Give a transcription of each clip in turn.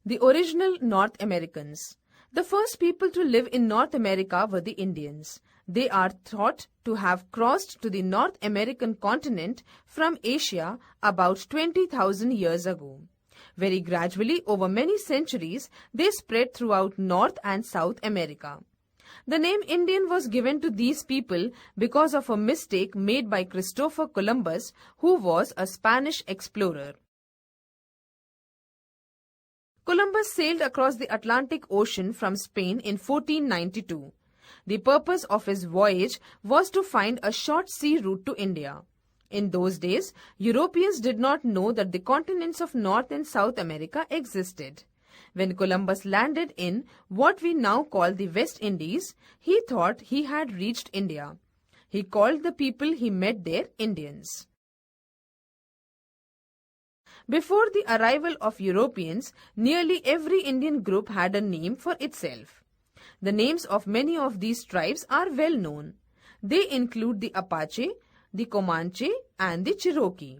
The original North Americans. The first people to live in North America were the Indians. They are thought to have crossed to the North American continent from Asia about 20,000 years ago. Very gradually, over many centuries, they spread throughout North and South America. The name Indian was given to these people because of a mistake made by Christopher Columbus, who was a Spanish explorer. Columbus sailed across the Atlantic Ocean from Spain in 1492. The purpose of his voyage was to find a short sea route to India. In those days, Europeans did not know that the continents of North and South America existed. When Columbus landed in what we now call the West Indies, he thought he had reached India. He called the people he met there Indians. Before the arrival of Europeans, nearly every Indian group had a name for itself. The names of many of these tribes are well known. They include the Apache, the Comanche, and the Cherokee.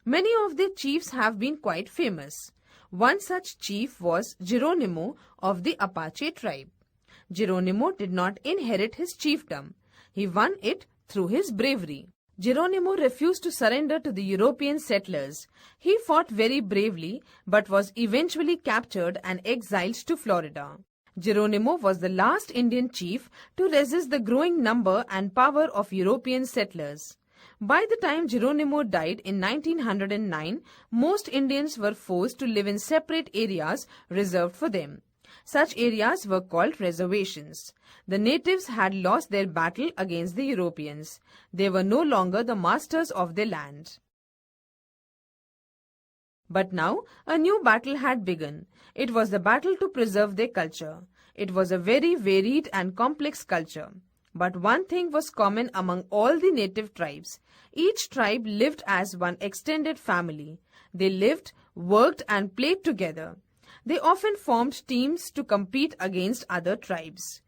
Many of their chiefs have been quite famous. One such chief was Geronimo of the Apache tribe. Geronimo did not inherit his chiefdom. He won it through his bravery. Geronimo refused to surrender to the European settlers. He fought very bravely but was eventually captured and exiled to Florida. Geronimo was the last Indian chief to resist the growing number and power of European settlers. By the time Geronimo died in 1909, most Indians were forced to live in separate areas reserved for them. Such areas were called reservations. The natives had lost their battle against the Europeans. They were no longer the masters of their land. But now a new battle had begun. It was the battle to preserve their culture. It was a very varied and complex culture. But one thing was common among all the native tribes. Each tribe lived as one extended family. They lived, worked, and played together. They often formed teams to compete against other tribes.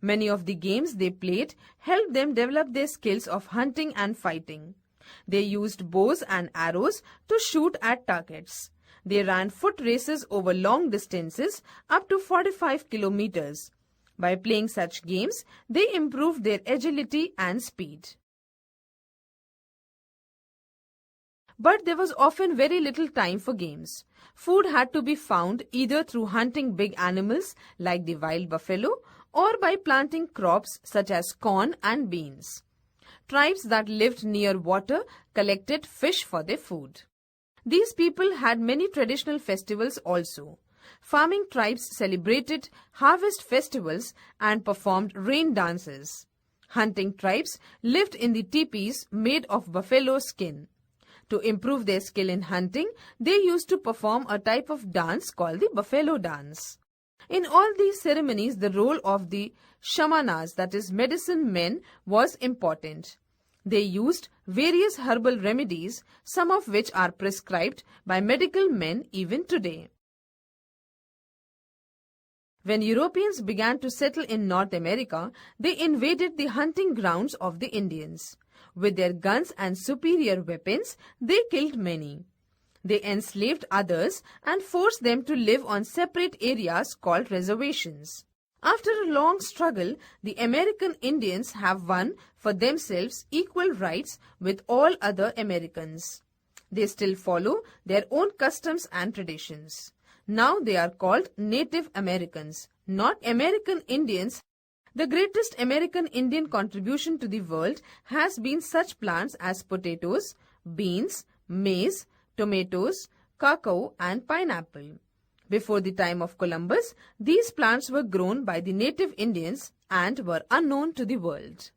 Many of the games they played helped them develop their skills of hunting and fighting. They used bows and arrows to shoot at targets. They ran foot races over long distances up to 45 kilometers. By playing such games, they improved their agility and speed. But there was often very little time for games. Food had to be found either through hunting big animals like the wild buffalo or by planting crops such as corn and beans. Tribes that lived near water collected fish for their food. These people had many traditional festivals also. Farming tribes celebrated harvest festivals and performed rain dances. Hunting tribes lived in the teepees made of buffalo skin. To improve their skill in hunting, they used to perform a type of dance called the buffalo dance. In all these ceremonies, the role of the shamanas, that is medicine men, was important. They used various herbal remedies, some of which are prescribed by medical men even today. When Europeans began to settle in North America, they invaded the hunting grounds of the Indians. With their guns and superior weapons, they killed many. They enslaved others and forced them to live on separate areas called reservations. After a long struggle, the American Indians have won for themselves equal rights with all other Americans. They still follow their own customs and traditions. Now they are called Native Americans, not American Indians. The greatest American Indian contribution to the world has been such plants as potatoes, beans, maize, tomatoes, cacao, and pineapple. Before the time of Columbus, these plants were grown by the native Indians and were unknown to the world.